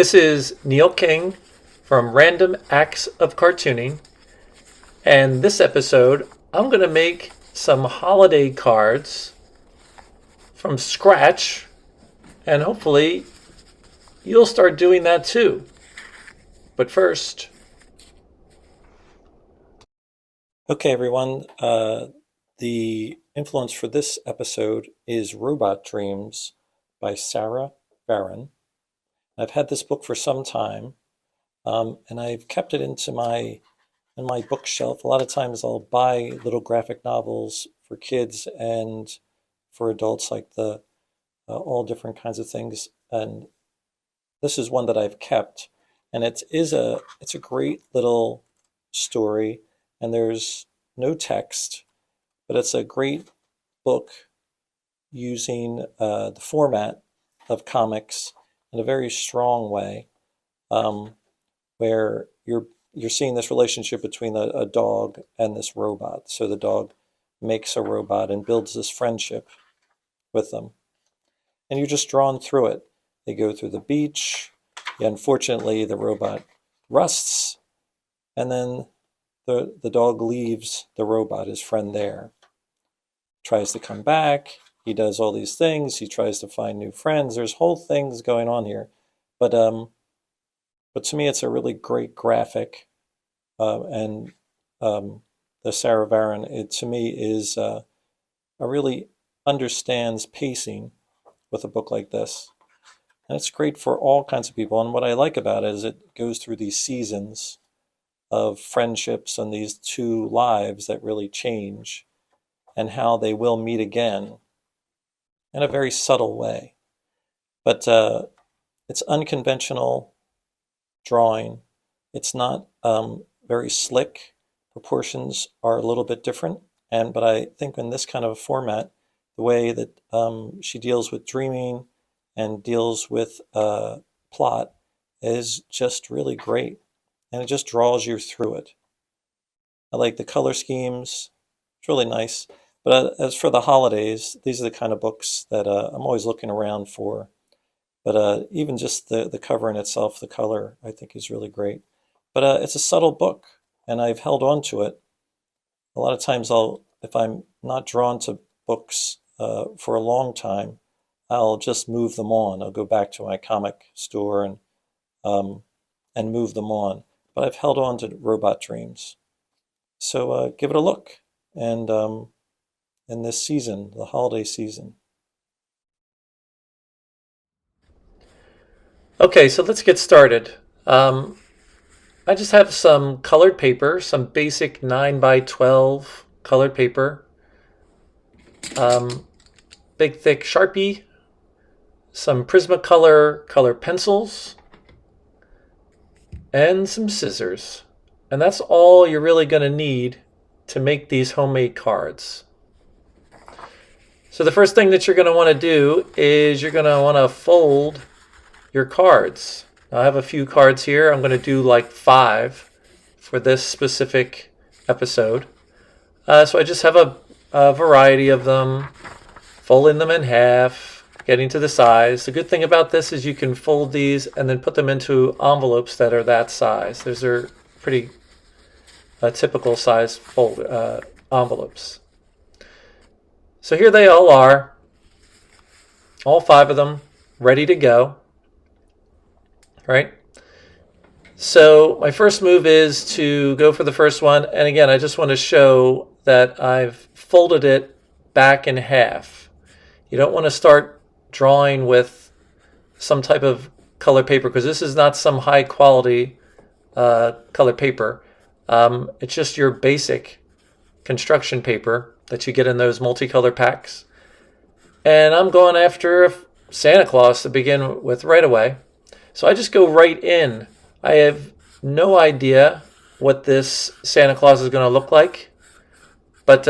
This is Neil King from Random Acts of Cartooning, and this episode I'm going to make some holiday cards from scratch, and hopefully you'll start doing that too. But first... Okay, everyone, the influence for this episode is Robot Dreams by Sara Varon. I've had this book for some time, and I've kept it in my bookshelf. A lot of times I'll buy little graphic novels for kids and for adults, like the all different kinds of things. And this is one that I've kept, and it's a great little story, and there's no text, but it's a great book using the format of comics in a very strong way, where you're seeing this relationship between a dog and this robot. So the dog makes a robot and builds this friendship with them, and you're just drawn through it. They go through the beach. Unfortunately, the robot rusts, and then the dog leaves the robot, his friend there. Tries to come back. He does all these things. He tries to find new friends. There's whole things going on here, but to me, it's a really great graphic, and the Sara Varon, it to me is a really understands pacing with a book like this, and it's great for all kinds of people. And what I like about it is it goes through these seasons of friendships and these two lives that really change, and how they will meet again in a very subtle way. But it's unconventional drawing. It's not very slick. Proportions are a little bit different. But I think in this kind of format, the way that she deals with dreaming and deals with plot is just really great. And it just draws you through it. I like the color schemes. It's really nice. But as for the holidays, these are the kind of books that I'm always looking around for. But even just the cover in itself, the color, I think is really great. But it's a subtle book, and I've held on to it. A lot of times if I'm not drawn to books for a long time, I'll just move them on. I'll go back to my comic store and move them on. But I've held on to Robot Dreams. So give it a look. And in this season, the holiday season. Okay, so let's get started. I just have some colored paper, some basic 9x12 colored paper, big thick Sharpie, some Prismacolor color pencils, and some scissors. And that's all you're really going to need to make these homemade cards. So the first thing that you're going to want to do is you're going to want to fold your cards. Now, I have a few cards here. I'm going to do like 5 for this specific episode. So I just have a variety of them, folding them in half, getting to the size. The good thing about this is you can fold these and then put them into envelopes that are that size. Those are pretty typical size fold envelopes. So here they all are, all 5 of them, ready to go. Right? So my first move is to go for the first one. And again, I just want to show that I've folded it back in half. You don't want to start drawing with some type of color paper, because this is not some high quality color paper. It's just your basic construction paper that you get in those multicolor packs. And I'm going after Santa Claus to begin with right away. So I just go right in. I have no idea what this Santa Claus is going to look like, but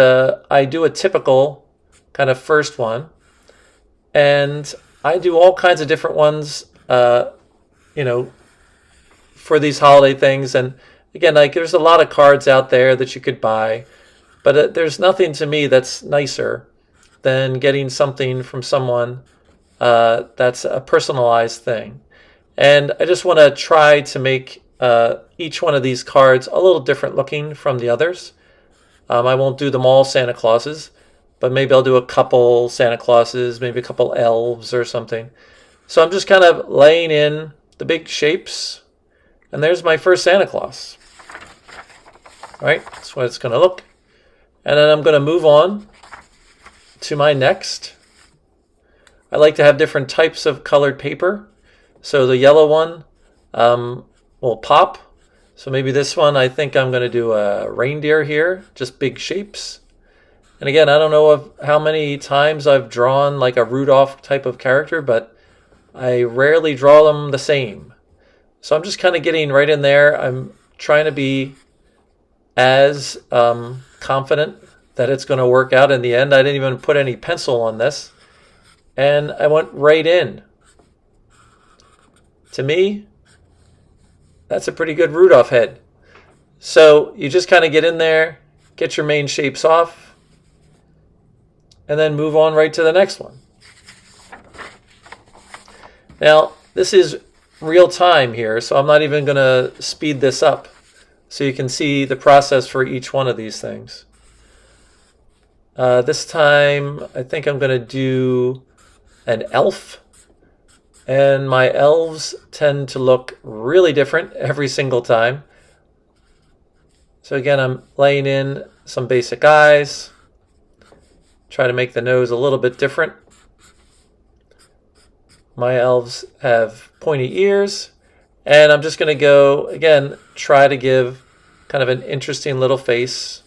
I do a typical kind of first one, and I do all kinds of different ones, for these holiday things. And again, like, there's a lot of cards out there that you could buy, but there's nothing to me that's nicer than getting something from someone that's a personalized thing. And I just want to try to make each one of these cards a little different looking from the others. I won't do them all Santa Clauses, but maybe I'll do a couple Santa Clauses, maybe a couple elves or something. So I'm just kind of laying in the big shapes, and there's my first Santa Claus. All right, that's what it's going to look. And then I'm going to move on to my next. I like to have different types of colored paper. So the yellow one will pop. So maybe this one, I think I'm going to do a reindeer here, just big shapes. And again, I don't know how many times I've drawn like a Rudolph type of character, but I rarely draw them the same. So I'm just kind of getting right in there. I'm trying to be as confident that it's going to work out in the end. I didn't even put any pencil on this. And I went right in. To me, that's a pretty good Rudolph head. So you just kind of get in there, get your main shapes off, and then move on right to the next one. Now, this is real time here, so I'm not even going to speed this up so you can see the process for each one of these things. This time, I think I'm going to do an elf. And my elves tend to look really different every single time. So again, I'm laying in some basic eyes. Try to make the nose a little bit different. My elves have pointy ears. And I'm just going to go, again, try to give kind of an interesting little face.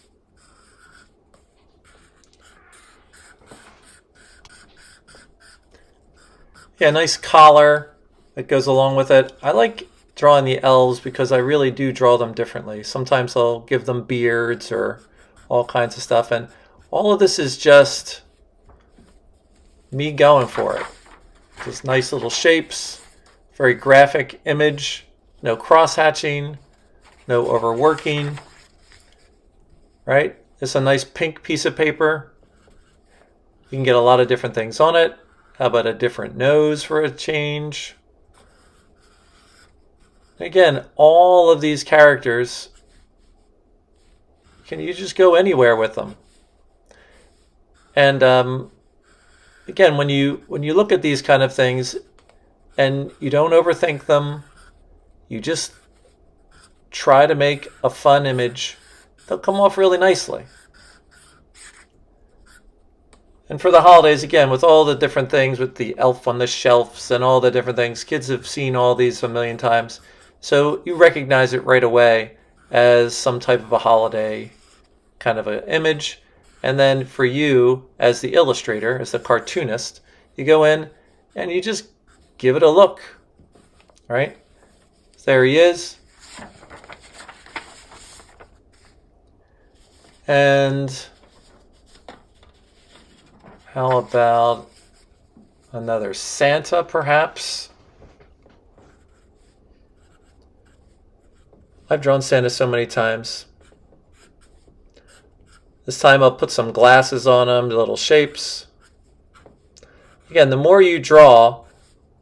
Yeah, nice collar that goes along with it. I like drawing the elves because I really do draw them differently. Sometimes I'll give them beards or all kinds of stuff. And all of this is just me going for it. Just nice little shapes, very graphic image, no cross-hatching, no overworking, right? It's a nice pink piece of paper. You can get a lot of different things on it. How about a different nose for a change? Again, all of these characters, you just go anywhere with them. And again, when you look at these kind of things and you don't overthink them, you just try to make a fun image, they'll come off really nicely. And for the holidays, again, with all the different things, with the elf on the shelves and all the different things, kids have seen all these a million times. So you recognize it right away as some type of a holiday kind of an image. And then for you, as the illustrator, as the cartoonist, you go in and you just give it a look. All right? There he is. And how about another Santa, perhaps? I've drawn Santa so many times. This time I'll put some glasses on him, the little shapes. Again, the more you draw,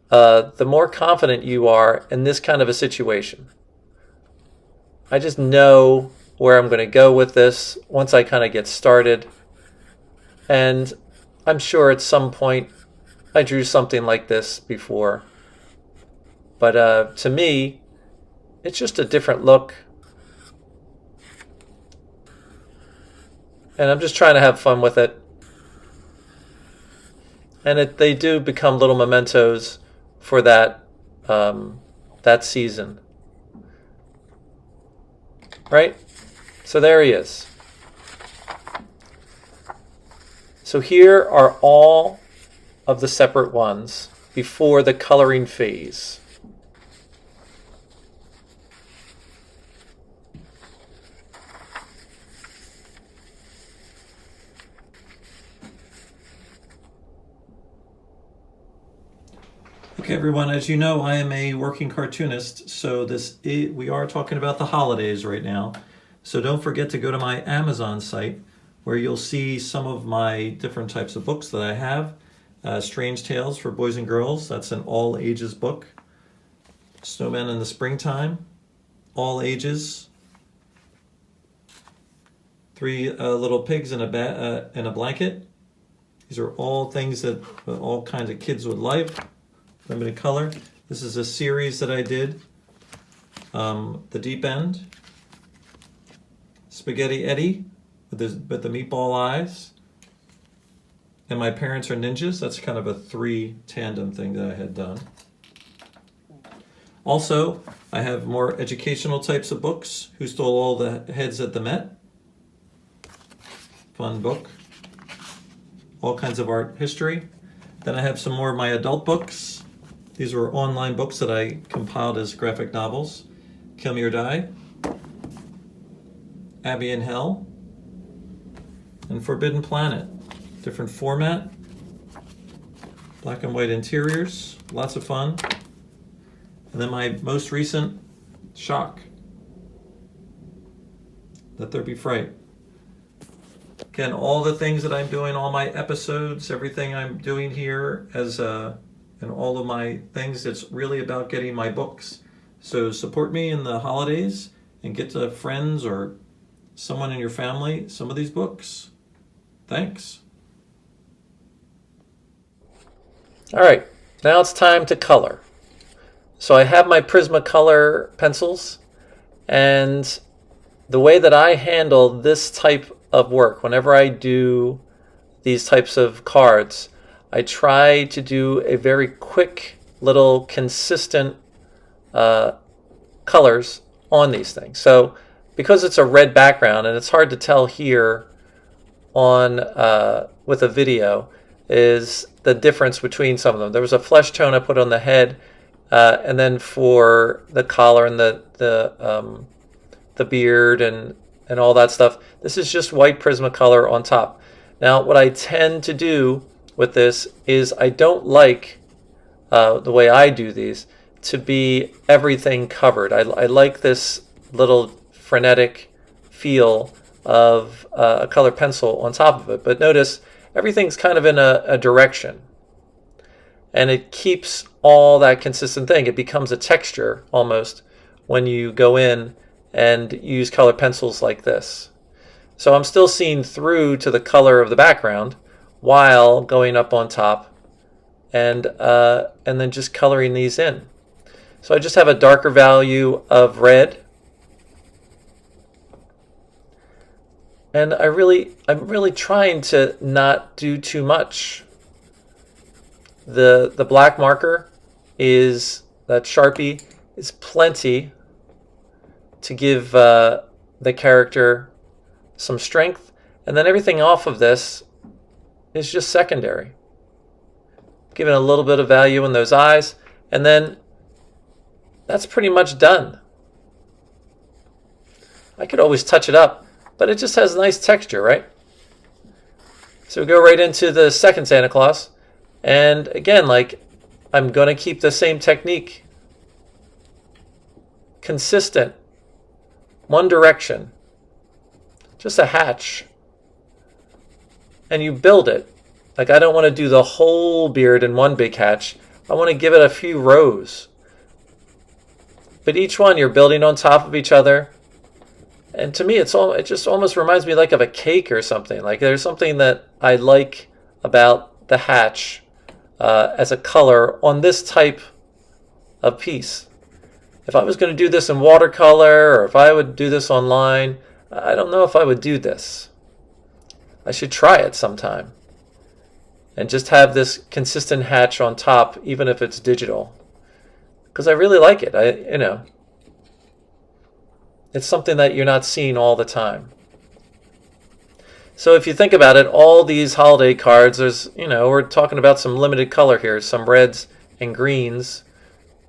the more confident you are in this kind of a situation. I just know where I'm going to go with this once I kind of get started. And I'm sure at some point I drew something like this before. But to me, it's just a different look. And I'm just trying to have fun with it. And they do become little mementos for that season. Right? So there he is. So here are all of the separate ones before the coloring phase. Okay, everyone, as you know, I am a working cartoonist, so we are talking about the holidays right now. So don't forget to go to my Amazon site where you'll see some of my different types of books that I have. Strange Tales for Boys and Girls, that's an all ages book. Snowmen in the springtime, all ages. 3 little pigs in a blanket. These are all things that all kinds of kids would like. Limited color. This is a series that I did. The Deep End. Spaghetti Eddie with the meatball eyes. And My Parents Are Ninjas. That's kind of a 3 tandem thing that I had done. Also, I have more educational types of books. Who Stole All the Heads at the Met? Fun book. All kinds of art history. Then I have some more of my adult books. These were online books that I compiled as graphic novels. Kill Me or Die, Abby in Hell, and Forbidden Planet. Different format, black and white interiors, lots of fun. And then my most recent, Shock, Let There Be Fright. Again, all the things that I'm doing, all my episodes, everything I'm doing here and all of my things, it's really about getting my books. So support me in the holidays and get to friends or someone in your family some of these books. Thanks. All right, now it's time to color. So I have my Prismacolor pencils, and the way that I handle this type of work, whenever I do these types of cards, I try to do a very quick little consistent colors on these things. So because it's a red background and it's hard to tell here on with a video, is the difference between some of them. There was a flesh tone I put on the head, and then for the collar and the beard and all that stuff, this is just white Prismacolor on top. Now what I tend to do with this is I don't like the way I do these to be everything covered. I like this little frenetic feel of a color pencil on top of it. But notice everything's kind of in a direction. And it keeps all that consistent thing. It becomes a texture almost when you go in and use color pencils like this. So I'm still seeing through to the color of the background while going up on top and then just coloring these in. So I just have a darker value of red. And I'm really trying to not do too much. The black marker is, that Sharpie is plenty to give the character some strength. And then everything off of this is just secondary. Giving a little bit of value in those eyes. And then that's pretty much done. I could always touch it up, but it just has a nice texture, right? So we go right into the second Santa Claus. And again, like, I'm going to keep the same technique. Consistent. One direction. Just a hatch. And you build it. Like, I don't want to do the whole beard in one big hatch. I want to give it a few rows. But each one you're building on top of each other. And to me, it just almost reminds me like of a cake or something. Like, there's something that I like about the hatch as a color on this type of piece. If I was going to do this in watercolor, or if I would do this online, I don't know if I would do this. I should try it sometime. And just have this consistent hatch on top, even if it's digital. Because I really like it. It's something that you're not seeing all the time. So if you think about it, all these holiday cards, we're talking about some limited color here, some reds and greens.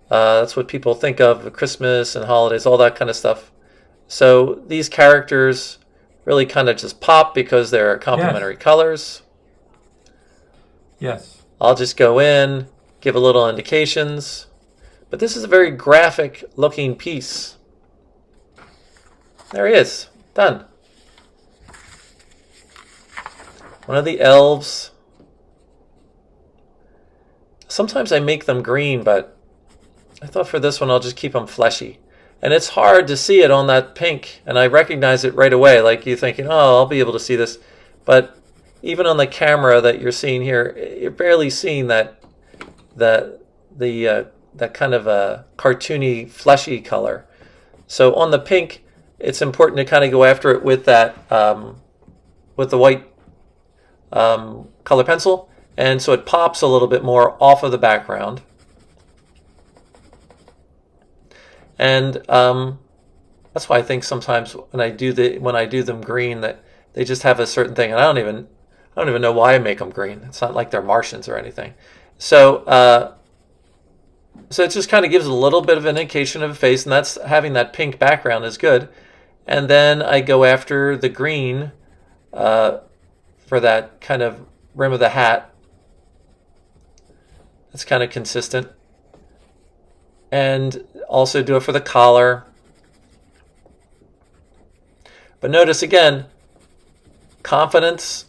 That's what people think of Christmas and holidays, all that kind of stuff. So these characters really kind of just pop because they're complementary colors. Yes. I'll just go in, give a little indications. But this is a very graphic looking piece. There he is. Done. One of the elves. Sometimes I make them green, but I thought for this one I'll just keep them fleshy. And it's hard to see it on that pink, and I recognize it right away. Like you're thinking, oh, I'll be able to see this. But even on the camera that you're seeing here, you're barely seeing that kind of a cartoony, fleshy color. So on the pink, it's important to kind of go after it with that with the white color pencil, and so it pops a little bit more off of the background. And that's why I think sometimes when I do them green, that they just have a certain thing, and I don't even know why I make them green. It's not like they're Martians or anything. So it just kind of gives a little bit of an indication of a face, and that's having that pink background is good. And then I go after the green for that kind of rim of the hat. That's kind of consistent. And also do it for the collar. But notice again, confidence,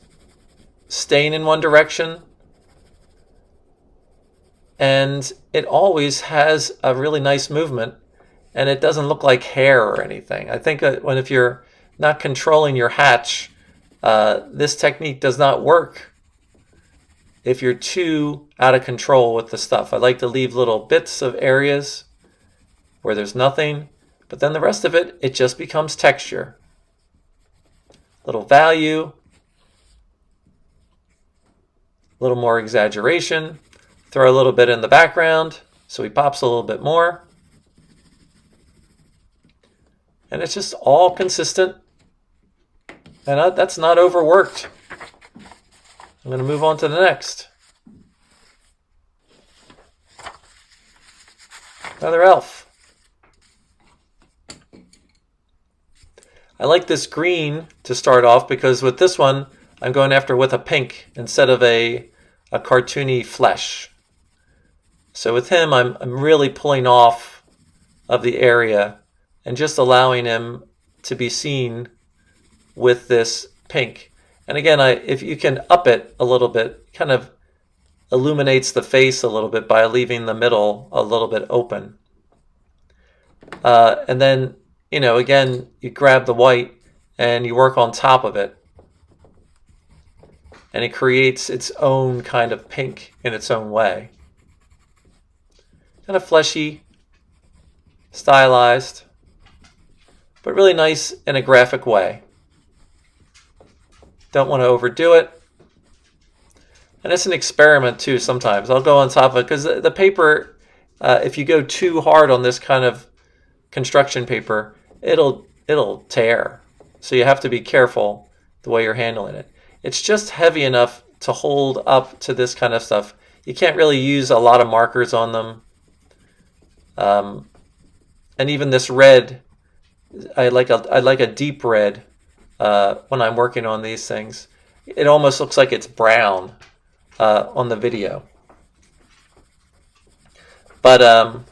staying in one direction, and it always has a really nice movement, and it doesn't look like hair or anything. I think if you're not controlling your hatch, this technique does not work if you're too out of control with the stuff. I like to leave little bits of areas where there's nothing, but then the rest of it, it just becomes texture. Little value, a little more exaggeration, throw a little bit in the background so he pops a little bit more. And it's just all consistent, and that's not overworked. I'm going to move on to the next. Another elf. I like this green to start off because with this one, I'm going after with a pink instead of a cartoony flesh. So with him, I'm really pulling off of the area and just allowing him to be seen with this pink. And again, if you can up it a little bit, kind of illuminates the face a little bit by leaving the middle a little bit open. And then, again, you grab the white and you work on top of it. And it creates its own kind of pink in its own way. Kind of fleshy, stylized, but really nice in a graphic way. Don't want to overdo it. And it's an experiment too sometimes. I'll go on top of it because the paper, if you go too hard on this kind of construction paper, it'll tear. So you have to be careful the way you're handling it. It's just heavy enough to hold up to this kind of stuff. You can't really use a lot of markers on them. And even this red, I like a deep red when I'm working on these things. It almost looks like it's brown on the video. But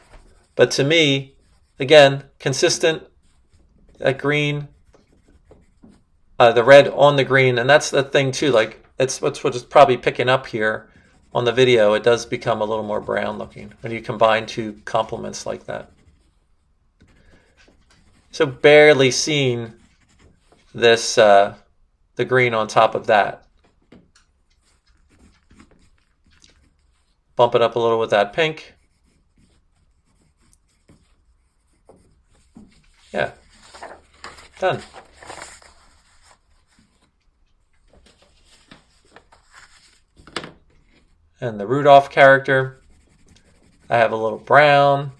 to me, again, consistent, that green, the red on the green, and that's the thing too. Like it's what it's probably picking up here on the video. It does become a little more brown looking when you combine two complements like that. So barely seeing this, the green on top of that. Bump it up a little with that pink. Yeah, done. And the Rudolph character, I have a little brown.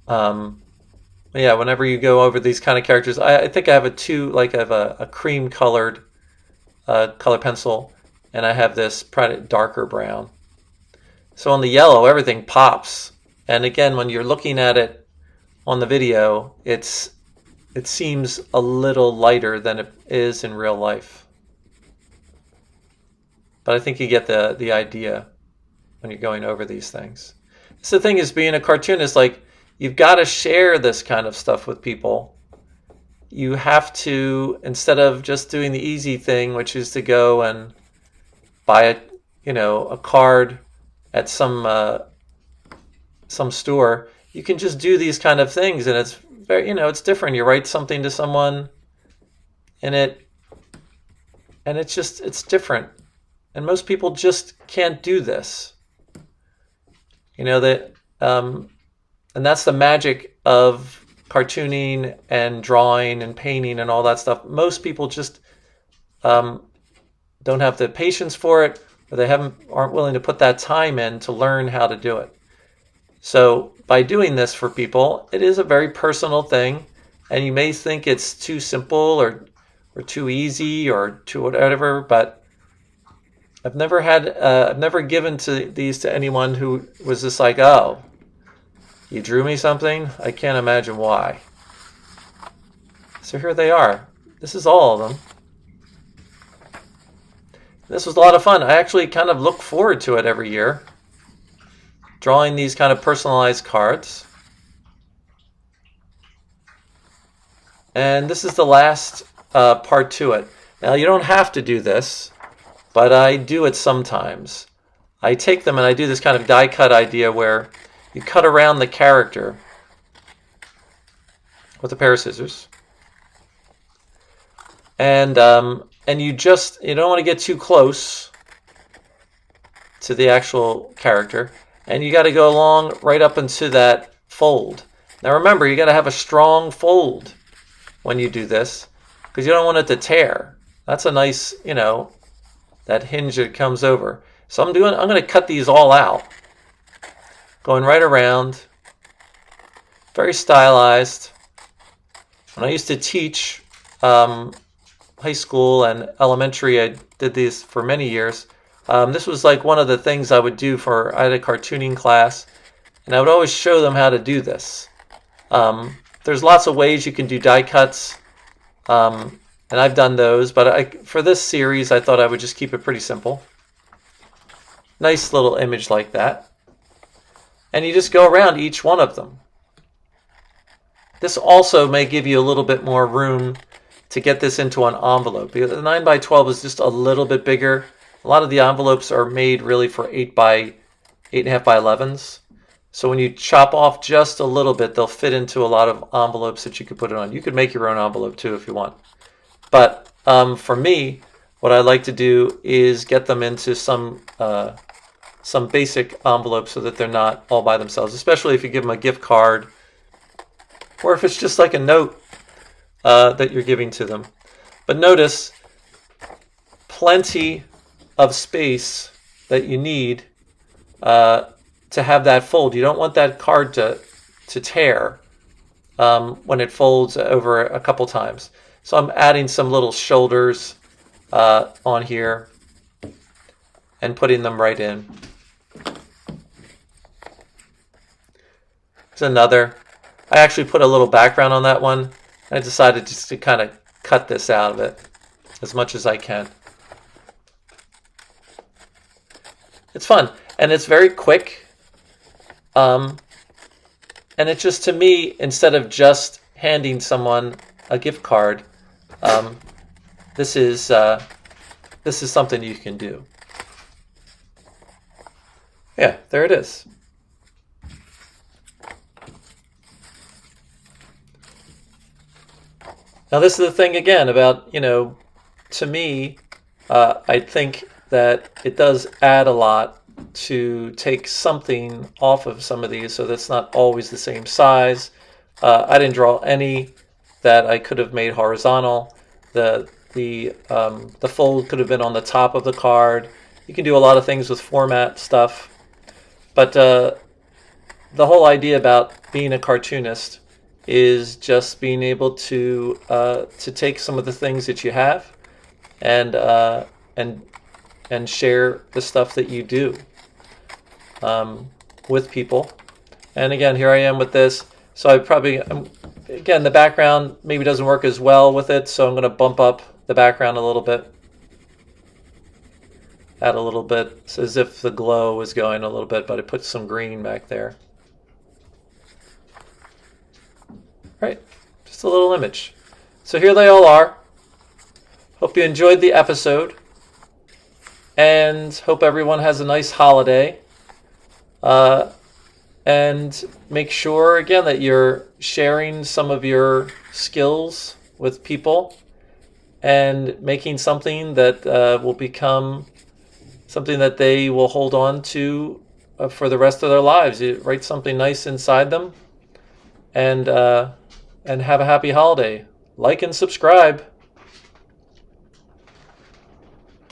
Yeah, whenever you go over these kind of characters, I think I have a cream colored color pencil, and I have this darker brown. So on the yellow, everything pops. And again, when you're looking at it on the video, it seems a little lighter than it is in real life. But I think you get the idea when you're going over these things. So the thing is, being a cartoonist, like, you've got to share this kind of stuff with people. You have to, instead of just doing the easy thing, which is to go and buy a card at some store, you can just do these kind of things, and it's very, it's different. You write something to someone, and it's different, and most people just can't do this. That, and that's the magic of cartooning and drawing and painting and all that stuff. Most people just don't have the patience for it, or they aren't willing to put that time in to learn how to do it. So by doing this for people, it is a very personal thing, and you may think it's too simple or too easy or too whatever, but I've never given these to anyone who was just like, oh, you drew me something? I can't imagine why. So here they are. This is all of them. This was a lot of fun. I actually kind of look forward to it every year, drawing these kind of personalized cards. And this is the last part to it. Now, you don't have to do this, but I do it sometimes. I take them and I do this kind of die cut idea where you cut around the character with a pair of scissors. And you don't want to get too close to the actual character. And you got to go along right up into that fold. Now remember, you got to have a strong fold when you do this, because you don't want it to tear. That's a nice, that hinge that comes over. So I'm going to cut these all out, going right around, very stylized. When I used to teach high school and elementary, I did these for many years. This was like one of the things I would do I had a cartooning class, and I would always show them how to do this. There's lots of ways you can do die cuts, and I've done those, but for this series, I thought I would just keep it pretty simple. Nice little image like that. And you just go around each one of them. This also may give you a little bit more room to get this into an envelope, because the 9x12 is just a little bit bigger. A lot of the envelopes are made really for 8.5 by 11s. So when you chop off just a little bit, they'll fit into a lot of envelopes that you could put it on. You could make your own envelope too if you want. But for me, what I like to do is get them into some basic envelopes so that they're not all by themselves, especially if you give them a gift card or if it's just like a note that you're giving to them. But notice, plenty of space that you need to have that fold. You don't want that card to tear when it folds over a couple times. So I'm adding some little shoulders on here and putting them right in. There's another. I actually put a little background on that one. I decided just to kind of cut this out of it as much as I can. It's fun, and it's very quick. And it's just, to me, instead of just handing someone a gift card, this is something you can do. Yeah, there it is. Now this is the thing again about, to me, I think that it does add a lot to take something off of some of these so that's not always the same size. I didn't draw any that I could have made horizontal. The fold could have been on the top of the card. You can do a lot of things with format stuff. But the whole idea about being a cartoonist is just being able to take some of the things that you have and share the stuff that you do with people. And again, here I am with this. So again, the background maybe doesn't work as well with it, so I'm going to bump up the background a little bit. Add a little bit. It's as if the glow is going a little bit, but I put some green back there. Right, just a little image. So here they all are. Hope you enjoyed the episode. and hope everyone has a nice holiday. And make sure, again, that you're sharing some of your skills with people and making something that will become something that they will hold on to for the rest of their lives. You write something nice inside them, and have a happy holiday. Like and subscribe.